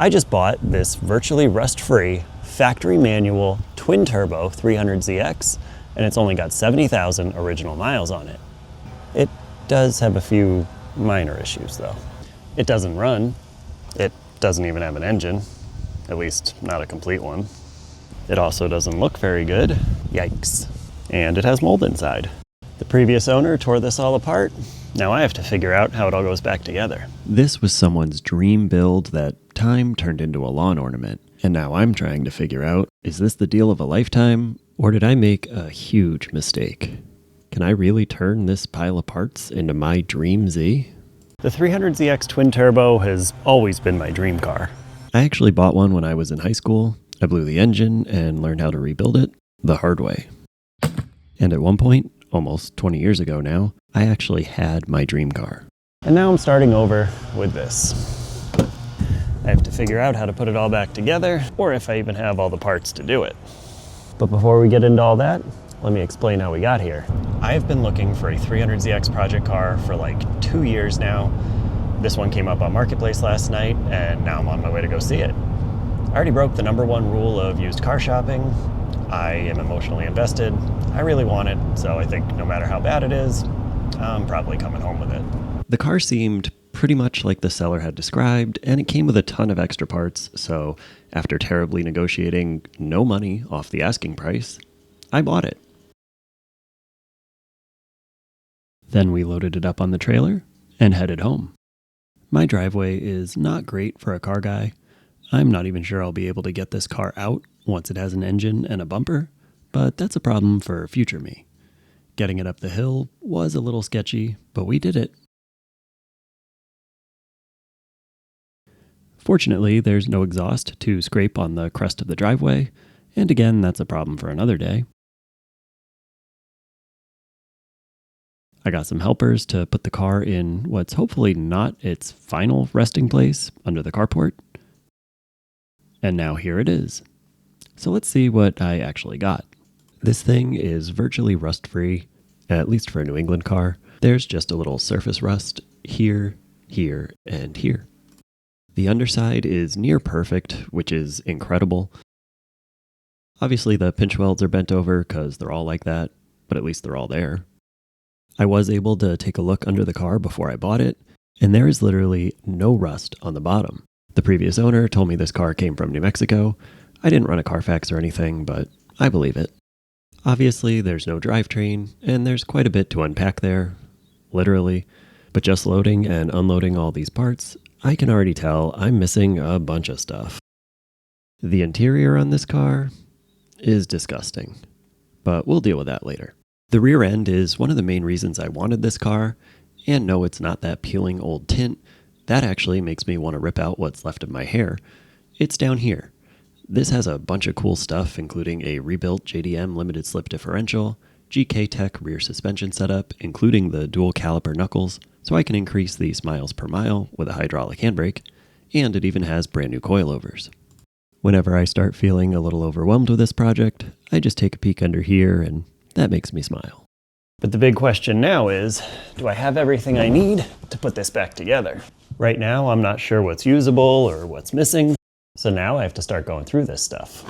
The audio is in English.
I just bought this virtually rust-free factory manual Twin Turbo 300ZX, and it's only got 70,000 original miles on it. It does have a few minor issues though. It doesn't run. It doesn't even have an engine, at least not a complete one. It also doesn't look very good. Yikes. And it has mold inside. The previous owner tore this all apart. Now I have to figure out how it all goes back together. This was someone's dream build that time turned into a lawn ornament. And now I'm trying to figure out, is this the deal of a lifetime, or did I make a huge mistake? Can I really turn this pile of parts into my dream Z? The 300ZX Twin Turbo has always been my dream car. I actually bought one when I was in high school. I blew the engine and learned how to rebuild it the hard way. And at one point, almost 20 years ago now, I actually had my dream car. And now I'm starting over with this. I have to figure out how to put it all back together, or if I even have all the parts to do it. But before we get into all that, let me explain how we got here. I've been looking for a 300ZX project car for like 2 years now. This one came up on Marketplace last night, and now I'm on my way to go see it. I already broke the #1 rule of used car shopping. I am emotionally invested. I really want it, so I think no matter how bad it is, I'm probably coming home with it. The car seemed pretty much like the seller had described, and it came with a ton of extra parts, so after terribly negotiating no money off the asking price, I bought it. Then we loaded it up on the trailer and headed home. My driveway is not great for a car guy. I'm not even sure I'll be able to get this car out once it has an engine and a bumper, but that's a problem for future me. Getting it up the hill was a little sketchy, but we did it. Fortunately, there's no exhaust to scrape on the crest of the driveway, and again, that's a problem for another day. I got some helpers to put the car in what's hopefully not its final resting place under the carport. And now here it is. So let's see what I actually got. This thing is virtually rust-free, at least for a New England car. There's just a little surface rust here, here, and here. The underside is near perfect, which is incredible. Obviously the pinch welds are bent over because they're all like that, but at least they're all there. I was able to take a look under the car before I bought it, and there is literally no rust on the bottom. The previous owner told me this car came from New Mexico. I didn't run a Carfax or anything, but I believe it. Obviously, there's no drivetrain, and there's quite a bit to unpack there, literally. But just loading and unloading all these parts, I can already tell I'm missing a bunch of stuff. The interior on this car is disgusting, but we'll deal with that later. The rear end is one of the main reasons I wanted this car, and no, it's not that peeling old tint. That actually makes me want to rip out what's left of my hair. It's down here. This has a bunch of cool stuff, including a rebuilt JDM limited slip differential, GK Tech rear suspension setup, including the dual caliper knuckles, so I can increase these miles per mile with a hydraulic handbrake, and it even has brand new coilovers. Whenever I start feeling a little overwhelmed with this project, I just take a peek under here, and that makes me smile. But the big question now is, do I have everything I need to put this back together? Right now, I'm not sure what's usable or what's missing, so now I have to start going through this stuff.